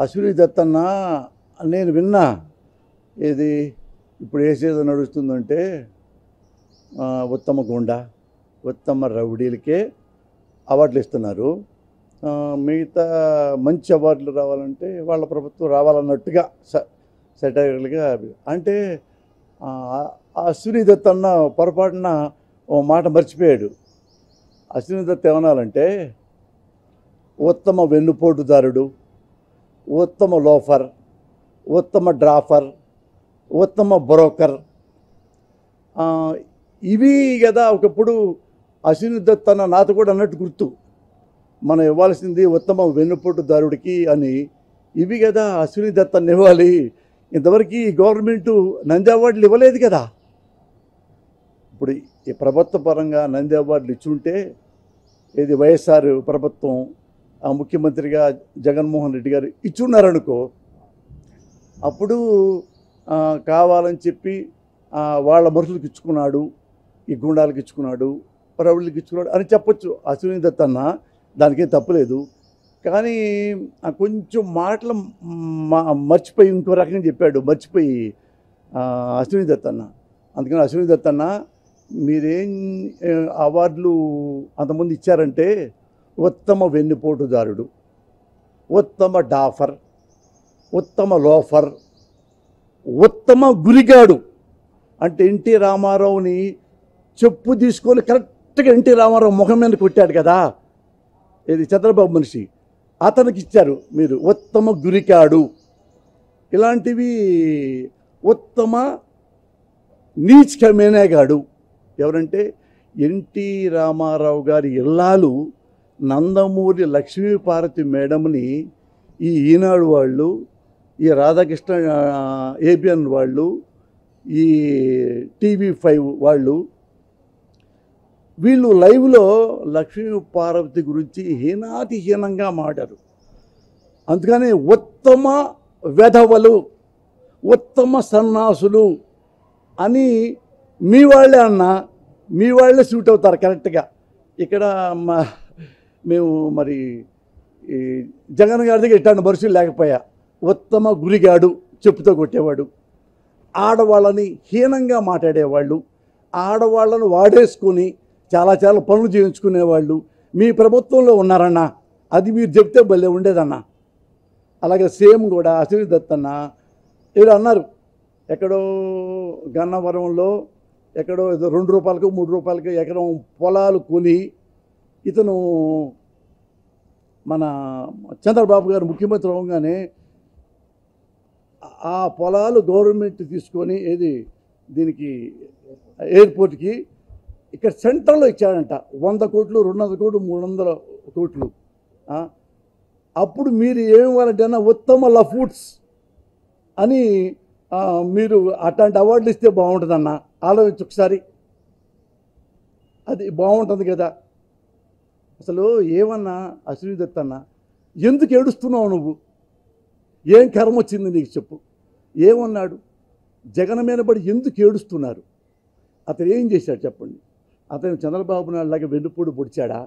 అశ్విని దత్తన్న నేను విన్నా. ఏది ఇప్పుడు ఏ సీజన్ నడుస్తుందంటే ఉత్తమ గుండా, ఉత్తమ రౌడీలకే అవార్డులు ఇస్తున్నారు. మిగతా మంచి అవార్డులు రావాలంటే వాళ్ళ ప్రభుత్వం రావాలన్నట్టుగా సెటైర్లుగా. అంటే అశ్విని దత్ అన్న పొరపాటున ఓ మాట మర్చిపోయాడు. అశ్విని దత్ ఏమనాలంటే ఉత్తమ వెన్నుపోటుదారుడు, ఉత్తమ లోఫర్, ఉత్తమ డ్రాఫర్, ఉత్తమ బ్రోకర్, ఇవి కదా ఒకప్పుడు అశ్విని దత్ అన్న నాతో కూడా అన్నట్టు గుర్తు. మనం ఇవ్వాల్సింది ఉత్తమ వెన్నుపోటుదారుడికి అని. ఇవి కదా అశ్విని దత్ అన్న ఇవ్వాలి. ఇంతవరకు ఈ గవర్నమెంటు నంది అవార్డులు ఇవ్వలేదు కదా. ఇప్పుడు ఈ ప్రభుత్వ పరంగా నంది అవార్డులు ఇచ్చుంటే, ఇది వైఎస్ఆర్ ప్రభుత్వం ముఖ్యమంత్రిగా జగన్మోహన్ రెడ్డి గారు ఇచ్చున్నారనుకో, అప్పుడు కావాలని చెప్పి వాళ్ళ మనుషులకు ఇచ్చుకున్నాడు, ఈ గుండాలకు ఇచ్చుకున్నాడు, రౌడీలకు ఇచ్చుకున్నాడు అని చెప్పొచ్చు అశ్విని దత్ అన్న. దానికేం తప్పులేదు. కానీ కొంచెం మాటలు మర్చిపోయి ఇంకో రకంగా చెప్పాడు, మర్చిపోయి అశ్విని దత్ అన్న. అందుకని అశ్విని దత్ అన్న మీరేం అవార్డులు అంతమంది ఇచ్చారంటే ఉత్తమ వెన్నుపోటుదారుడు, ఉత్తమ డాఫర్, ఉత్తమ లోఫర్, ఉత్తమ గురిగాడు. అంటే ఎన్టీ రామారావుని చెప్పు తీసుకొని కరెక్ట్గా ఎన్టీ రామారావు ముఖం మీద కొట్టాడు కదా, ఇది చంద్రబాబు మనిషి, అతనికి ఇచ్చారు మీరు ఉత్తమ గురికాడు. ఇలాంటివి ఉత్తమ నీచ్ కమేనేగాడు. ఎవరంటే ఎన్టీ రామారావు గారి ఇల్లాలు నందమూరి లక్ష్మీపార్వతి మేడంని ఈ ఈనాడు వాళ్ళు, ఈ రాధాకృష్ణ ఏబిఎన్ వాళ్ళు, ఈ TV5 వాళ్ళు, వీళ్ళు లైవ్లో లక్ష్మీపార్వతి గురించి హీనాతిహీనంగా మాట్లాడారు. అందుకని ఉత్తమ వెధవలు, ఉత్తమ సన్నాసులు అని మీ వాళ్ళే అన్నా, మీ వాళ్ళే సూట్ అవుతారు కరెక్ట్గా. ఇక్కడ మేము మరి ఈ జగన్ గారి దగ్గర ఇట్లాంటి మనుషులు లేకపోయా. ఉత్తమ గురిగాడు, చెప్పుతో కొట్టేవాడు, ఆడవాళ్ళని హీనంగా మాట్లాడేవాళ్ళు, ఆడవాళ్ళను వాడేసుకొని చాలా చాలా పనులు చేయించుకునేవాళ్ళు మీ ప్రభుత్వంలో ఉన్నారన్న. అది మీరు చెప్తే భలే ఉండేదన్న. అలాగే సేమ్ కూడా అశ్విని దత్ అన్న ఏదో అన్నారు, ఎక్కడో గన్నవరంలో ఎక్కడో ₹2 ₹3 ఎకరం పొలాలు కొని ఇతను మన చంద్రబాబు గారు ముఖ్యమంత్రి అవగానే ఆ పొలాలు గవర్నమెంట్ తీసుకొని ఏది దీనికి ఎయిర్పోర్ట్కి ఇక్కడ సెంట్రల్లో ఇచ్చాడంట. 100 కోట్లు, 200 కోట్లు, 300 కోట్లు. అప్పుడు మీరు ఏమివ్వాలంటే ఉత్తమ లఫూట్స్ అని మీరు అట్లాంటి అవార్డులు ఇస్తే బాగుంటుందన్న. ఆలోచించి ఒకసారి, అది బాగుంటుంది కదా. అసలు ఏమన్నా అశ్విని దత్ అన్న, ఎందుకు ఏడుస్తున్నావు నువ్వు? ఏం కర్మ వచ్చింది నీకు చెప్పు. ఏమన్నాడు? జగన్ మీద పడి ఎందుకు ఏడుస్తున్నారు? అతను ఏం చేశాడు చెప్పండి? అతను చంద్రబాబు నాయుడు లాగా వెన్నుపోటు పొడిచాడా?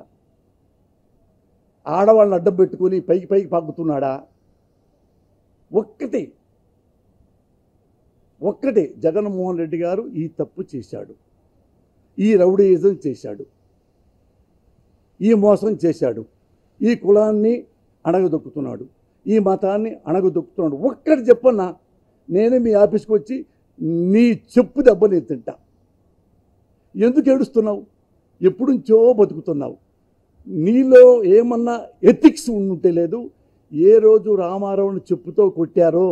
ఆడవాళ్ళని అడ్డం పెట్టుకొని పైకి పాకుతున్నాడా? ఒక్కటే జగన్మోహన్ రెడ్డి గారు ఈ తప్పు చేశాడు, ఈ రౌడీయిజం చేశాడు, ఈ మోసం చేశాడు, ఈ కులాన్ని అణగదొక్కుతున్నాడు, ఈ మతాన్ని అణగదొక్కుతున్నాడు. ఒక్కటి చెప్పన్నా, నేనే మీ ఆఫీస్కి వచ్చి నీ చెప్పు దెబ్బ నేను తింటా. ఎందుకు ఏడుస్తున్నావు? ఎప్పుడు నుంచో బతుకుతున్నావు. నీలో ఏమన్నా ఎథిక్స్ ఉంటే లేదు. ఏ రోజు రామారావుని చెప్పుతో కొట్టారో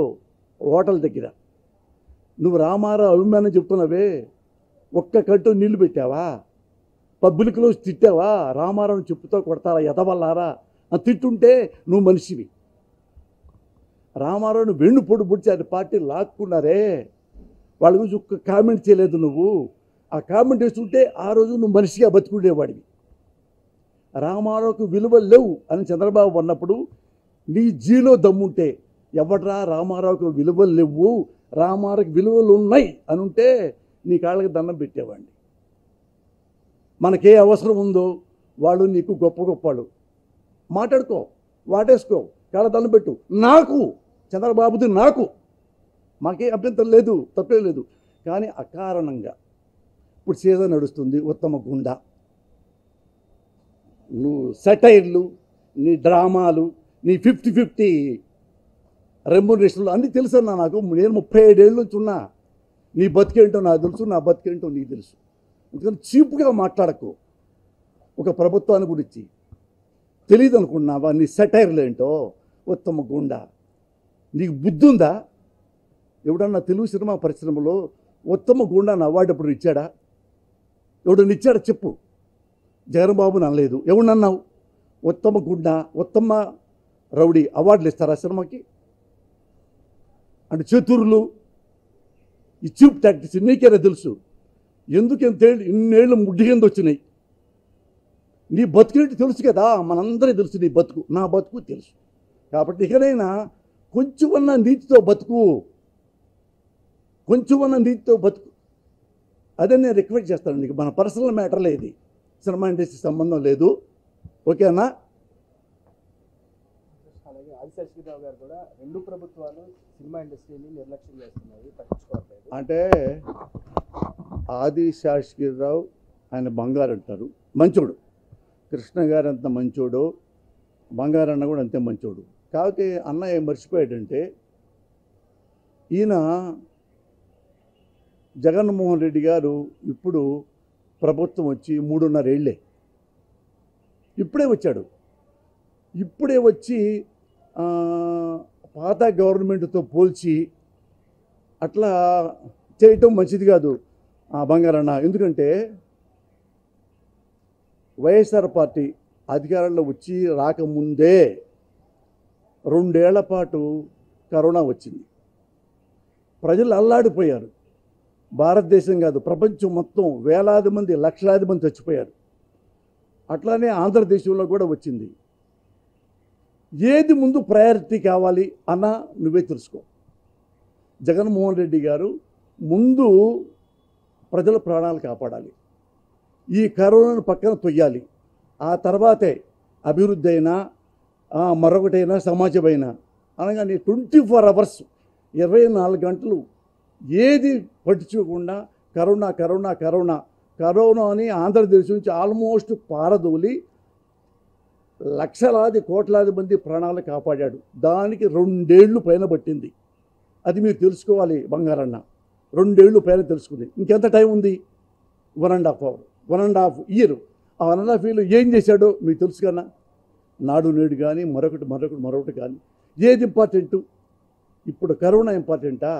హోటల్ దగ్గర, నువ్వు రామారావు అభిమానం చెప్తున్నావే, ఒక్క కట్టు నీళ్లు పెట్టావా? పబ్లిక్లో తిట్టావా? రామారావుని చెప్పుతో కొడతారా ఎదవల్లారా అని తిట్టుంటే నువ్వు మనిషివి. రామారావుని వెన్నుపోటు పొడిచారు, పార్టీ లాక్కున్నారే, వాళ్ళ గురించి ఒక్క కామెంట్ చేయలేదు నువ్వు. ఆ కామెంట్ వేస్తుంటే ఆ రోజు నువ్వు మనిషిగా బతుకునేవాడివి. రామారావుకు విలువలు లేవు అని చంద్రబాబు అన్నప్పుడు నీ జీలో దమ్ముంటే, ఎవడ్రా రామారావుకు విలువలు లేవు, రామారావుకి విలువలు ఉన్నాయి అని ఉంటే నీ కాళ్ళకి దండం పెట్టేవాడిని. మనకే అవసరం ఉందో వాళ్ళు నీకు గొప్ప గొప్పవాళ్ళు మాట్లాడుకో, వాటేసుకో. కాళ్ళ పెట్టు. నాకు చంద్రబాబుది నాకు మాకే అభ్యంతరం లేదు, తప్పే లేదు. కానీ అకారణంగా ఇప్పుడు సీజన్ నడుస్తుంది, ఉత్తమ గుండా, నువ్వు సెటైర్లు, నీ డ్రామాలు, నీ 50-50 రెమ్యునరేషన్లు అన్నీ తెలుసన్నా నాకు. నేను 37 ఏళ్ళ నుంచి ఉన్నా. నీ బతికేంటో నాకు తెలుసు, నా బతికేంటో నీకు తెలుసు. అందుకని చీప్గా మాట్లాడకు. ఒక ప్రభుత్వాన్ని గురించి తెలియదు అనుకున్నావా? నీ సెటైర్లు ఏంటో, ఉత్తమ గుండా. నీకు బుద్ధి ఉందా? ఎవడన్నా తెలుగు సినిమా పరిశ్రమలో ఉత్తమ గుండాను అవార్డు ఎప్పుడు ఇచ్చాడా? ఎవడన్నా ఇచ్చాడా చెప్పు. జగన్బాబుని అనలేదు, ఎవడన్నావు? ఉత్తమ గుండా, ఉత్తమ రౌడీ అవార్డులు ఇస్తారా సినిమాకి? అంటే చతురులు, ఈ చీప్ టాక్టిక్స్ నీకేనా తెలుసు? ఎందుకు ఇన్నేళ్ళు ముడ్డి కింద వచ్చినాయి? నీ బతుకునేటి తెలుసు కదా, మనందరికీ తెలుసు నీ బతుకు, నా బతుకు తెలుసు. కాబట్టి ఇకనైనా కొంచెమన్నా నీతితో బతుకు, కొంచెమన్నా నీతితో బతుకు. అదే నేను రిక్వెస్ట్ చేస్తాను నీకు. మన పర్సనల్ మ్యాటర్లే ఇది, సినిమా ఇండస్ట్రీ సంబంధం లేదు. ఓకేనా? అలాగే ఆదిశేషగిరిరావు గారు కూడా రెండు ప్రభుత్వాలు సినిమా ఇండస్ట్రీని నిర్లక్ష్యం చేస్తున్నాయి, పట్టించుకోవట్లేదు అంటే. ఆదిశేషగిరిరావు ఆయన బంగారు అంటారు, మంచోడు. కృష్ణ గారు ఎంత మంచోడో బంగారన్న కూడా అంతే మంచోడు. కాకపోతే అన్న ఏం మర్చిపోయాడంటే, ఈయన జగన్మోహన్ రెడ్డి గారు ఇప్పుడు ప్రభుత్వం వచ్చి 3.5 ఏళ్ళే, ఇప్పుడే వచ్చాడు. ఇప్పుడే వచ్చి పాత గవర్నమెంట్తో పోల్చి అట్లా చేయటం మంచిది కాదు బంగారన్న. ఎందుకంటే వైఎస్ఆర్ పార్టీ అధికారంలో వచ్చి రాకముందే 2 ఏళ్ల పాటు కరోనా వచ్చింది. ప్రజలు అల్లాడిపోయారు. భారతదేశం కాదు, ప్రపంచం మొత్తం వేలాది మంది, లక్షలాది మంది చచ్చిపోయారు. అట్లానే ఆంధ్రదేశంలో కూడా వచ్చింది. ఏది ముందు ప్రయారిటీ కావాలి అన్న నువ్వే తెలుసుకో. జగన్మోహన్ రెడ్డి గారు ముందు ప్రజల ప్రాణాలు కాపాడాలి, ఈ కరోనాను పక్కన తొయ్యాలి. ఆ తర్వాతే అభివృద్ధి అయినా మరొకటైనా సమాజమైనా. అనగానే 24 అవర్స్ 24 గంటలు ఏది పట్టించుకోకుండా కరోనా కరోనా కరోనా కరోనా అని ఆంధ్రదేశం నుంచి ఆల్మోస్ట్ పారదోలి లక్షలాది కోట్లాది మంది ప్రాణాలు కాపాడాడు. దానికి 2 ఏళ్ళు పైన పట్టింది. అది మీరు తెలుసుకోవాలి బంగారన్న. 2 ఏళ్ళు పైన తెలుసుకుంది. ఇంకెంత టైం ఉంది? 1.5 అవర్, 1.5 ఇయర్. ఆ 1.5 ఇయర్లో ఏం చేశాడో మీకు తెలుసు కన్నా. నాడు నేడు కానీ మరొకటి కానీ ఏది ఇంపార్టెంటు? ఇప్పుడు కరోనా ఇంపార్టెంటా,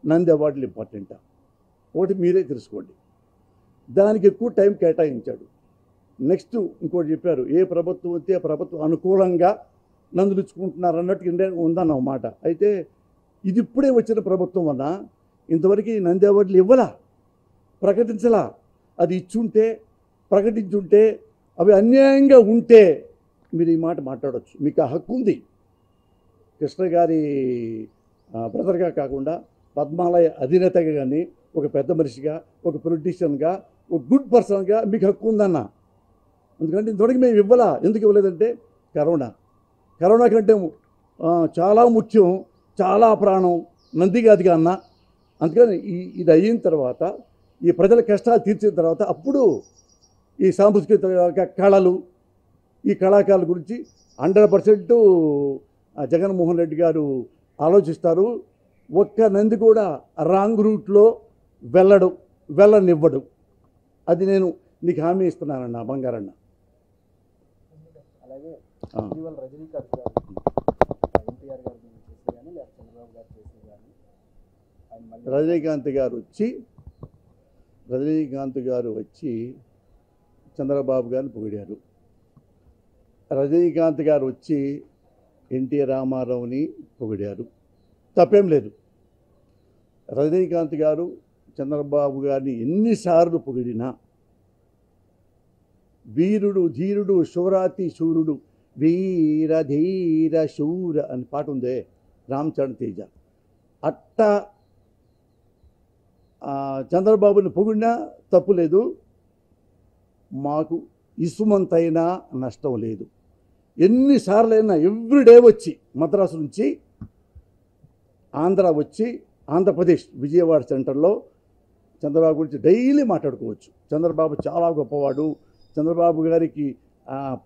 నంది అవార్డులు ఇంపార్టెంటా? ఒకటి మీరే తెలుసుకోండి. దానికి ఎక్కువ టైం కేటాయించాడు. నెక్స్ట్ ఇంకోటి చెప్పారు, ఏ ప్రభుత్వం వస్తే ఆ ప్రభుత్వం అనుకూలంగా నందులుచుకుంటున్నారు అన్నట్టు ఉందన్నమాట. అయితే ఇది ఇప్పుడే వచ్చిన ప్రభుత్వం వల్ల ఇంతవరకు నంది అవార్డులు ఇవ్వలా, ప్రకటించలా. అది ఇచ్చుంటే, ప్రకటించుంటే, అవి అన్యాయంగా ఉంటే మీరు ఈ మాట మాట్లాడవచ్చు, మీకు ఆ హక్కు ఉంది. కృష్ణ గారి బ్రదర్గా కాకుండా పద్మాలయ అధినేతగా కానీ, ఒక పెద్ద మనిషిగా, ఒక పొలిటీషియన్గా, ఒక గుడ్ పర్సన్గా మీకు హక్కు ఉందన్న. ఎందుకంటే ఇంతవరకు మేము ఇవ్వాలా. ఎందుకు ఇవ్వలేదంటే కరోనా కంటే చాలా ముఖ్యం, చాలా ప్రాణం నందిగాదిగా అన్న. అందుకని ఇది అయిన తర్వాత, ఈ ప్రజల కష్టాలు తీర్చిన తర్వాత అప్పుడు ఈ సాంస్కృతిక కళలు, ఈ కళాకారుల గురించి 100% జగన్మోహన్ రెడ్డి గారు ఆలోచిస్తారు. ఒక్క నంది కూడా రాంగ్ రూట్లో వెళ్ళనివ్వడు. అది నేను నీకు హామీ ఇస్తున్నానన్న బంగారన్న. అలాగే ఇటీవల రజనీకాంత్ గారు ఎన్టీఆర్ గారు చేసి కానీ లేదా చంద్రబాబు గారు చేసి కానీ రజనీకాంత్ గారు వచ్చి చంద్రబాబు గారిని పొగిడారు. రజనీకాంత్ గారు వచ్చి ఎన్టీ రామారావుని పొగిడారు. తప్పేం లేదు. రజనీకాంత్ గారు చంద్రబాబు గారిని ఎన్నిసార్లు పొగిడినా, వీరుడు ధీరుడు శూరాతి శూరుడు వీర ధీర శూర అని పాట ఉందే రామ్ చరణ్ తేజ, అట్టా చంద్రబాబుని పొగిడినా తప్పు లేదు, మాకు ఇసుమంతైనా నష్టం లేదు. ఎన్నిసార్లు అయినా ఎవ్రీడే వచ్చి మద్రాసు నుంచి ఆంధ్ర వచ్చి ఆంధ్రప్రదేశ్ విజయవాడ సెంటర్లో చంద్రబాబు గురించి డైలీ మాట్లాడుకోవచ్చు. చంద్రబాబు చాలా గొప్పవాడు, చంద్రబాబు గారికి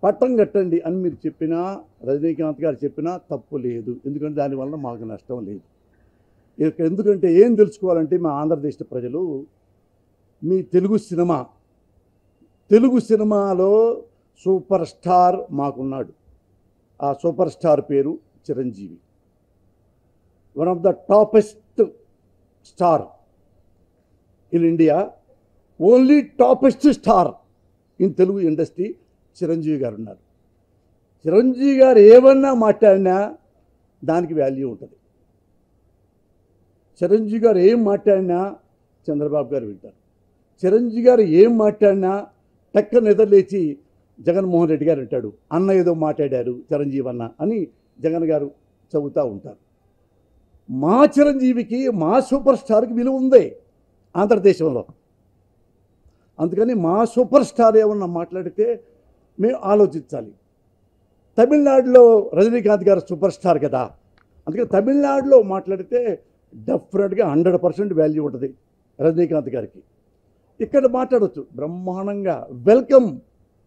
పట్టం కట్టండి అని మీరు చెప్పినా, రజనీకాంత్ గారు చెప్పినా తప్పు లేదు. ఎందుకంటే దానివల్ల మాకు నష్టం లేదు. ఎందుకంటే ఏం తెలుసుకోవాలంటే మా ఆంధ్రదేశ ప్రజలు, మీ తెలుగు సినిమాలో సూపర్ స్టార్ మాకున్నాడు. ఆ సూపర్ స్టార్ పేరు Chiranjeevi. One of the toppest star in India, only toppest star in Telugu industry Chiranjeevi గారు ఉన్నారు. చిరంజీవి గారు ఏమన్నా మాట్లాడినా దానికి వాల్యూ ఉంటుంది. చిరంజీవి గారు ఏం మాట్లాడినా చంద్రబాబు గారు వింటారు. చిరంజీవి గారు ఏం మాట్లాడినా టక్క నిద్రలేచి జగన్మోహన్ రెడ్డి గారు అంటాడు, అన్న ఏదో మాట్లాడారు చిరంజీవి అన్న అని జగన్ గారు చదువుతూ ఉంటారు. మా చిరంజీవికి, మా సూపర్ స్టార్కి విలువ ఉంది ఆంధ్రదేశంలో. అందుకని మా సూపర్ స్టార్ ఏమన్నా మాట్లాడితే మేము ఆలోచించాలి. తమిళనాడులో రజనీకాంత్ గారు సూపర్ స్టార్ కదా, అందుకని తమిళనాడులో మాట్లాడితే డెఫినెట్గా 100% వాల్యూ ఉంటుంది రజనీకాంత్ గారికి. ఇక్కడ మాట్లాడవచ్చు బ్రహ్మాండంగా. వెల్కమ్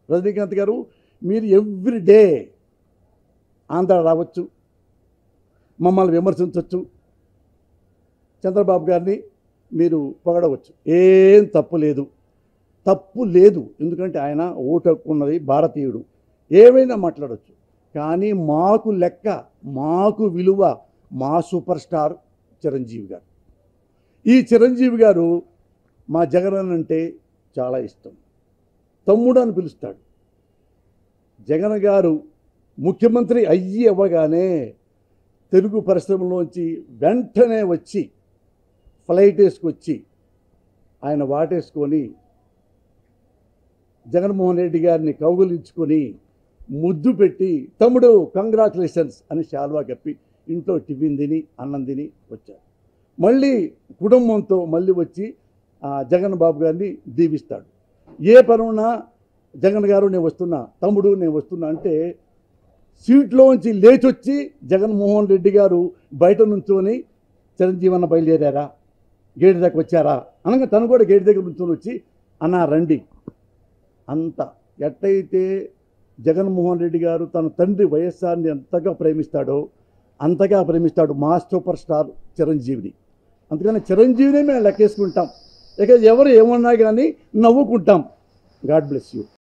రజనీకాంత్ గారు, మీరు ఎవ్రీడే ఆంధ్ర రావచ్చు, మమ్మల్ని విమర్శించవచ్చు, చంద్రబాబు గారిని మీరు పొగడవచ్చు. ఏం తప్పు లేదు. ఎందుకంటే ఆయన ఓటు హక్కు ఉన్నది, భారతీయుడు, ఏమైనా మాట్లాడవచ్చు. కానీ మాకు లెక్క, మాకు విలువ మా సూపర్ స్టార్ చిరంజీవి గారు. ఈ చిరంజీవి గారు మా జగన్ అంటే చాలా ఇష్టం. తమ్ముడు అని పిలుస్తాడు. జగన్ గారు ముఖ్యమంత్రి అవ్వగానే తెలుగు పరిశ్రమలోంచి వెంటనే వచ్చి ఫ్లైట్ వేసుకొచ్చి ఆయన వాటేసుకొని జగన్మోహన్ రెడ్డి గారిని కౌగులించుకొని ముద్దు పెట్టి, తమ్ముడు కంగ్రాచులేషన్స్ అని శాల్వా కప్పి ఇంట్లో టిఫిన్ తిని అన్నం తిని వచ్చారు. మళ్ళీ కుటుంబంతో మళ్ళీ వచ్చి జగన్ బాబు గారిని దీవిస్తాడు. ఏ పనున్నా జగన్ గారు నేను వస్తున్నా, తమ్ముడు నేను వస్తున్నా అంటే సీట్లోంచి లేచొచ్చి జగన్మోహన్ రెడ్డి గారు బయట నుంచొని చిరంజీవన్న బయలుదేరారా, గేటు దగ్గర వచ్చారా అనగా తను కూడా గేటు దగ్గర నుంచొని వచ్చి అన్నా రండి. అంత ఎట్టయితే జగన్మోహన్ రెడ్డి గారు తన తండ్రి వైఎస్ఆర్ని ఎంతగా ప్రేమిస్తాడో అంతగా ప్రేమిస్తాడు మా సూపర్ స్టార్ చిరంజీవిని. అందుకని చిరంజీవిని మేము లెక్కేసుకుంటాం. ఇక ఎవరు ఏమన్నా కానీ నవ్వుకుంటాం. God bless you.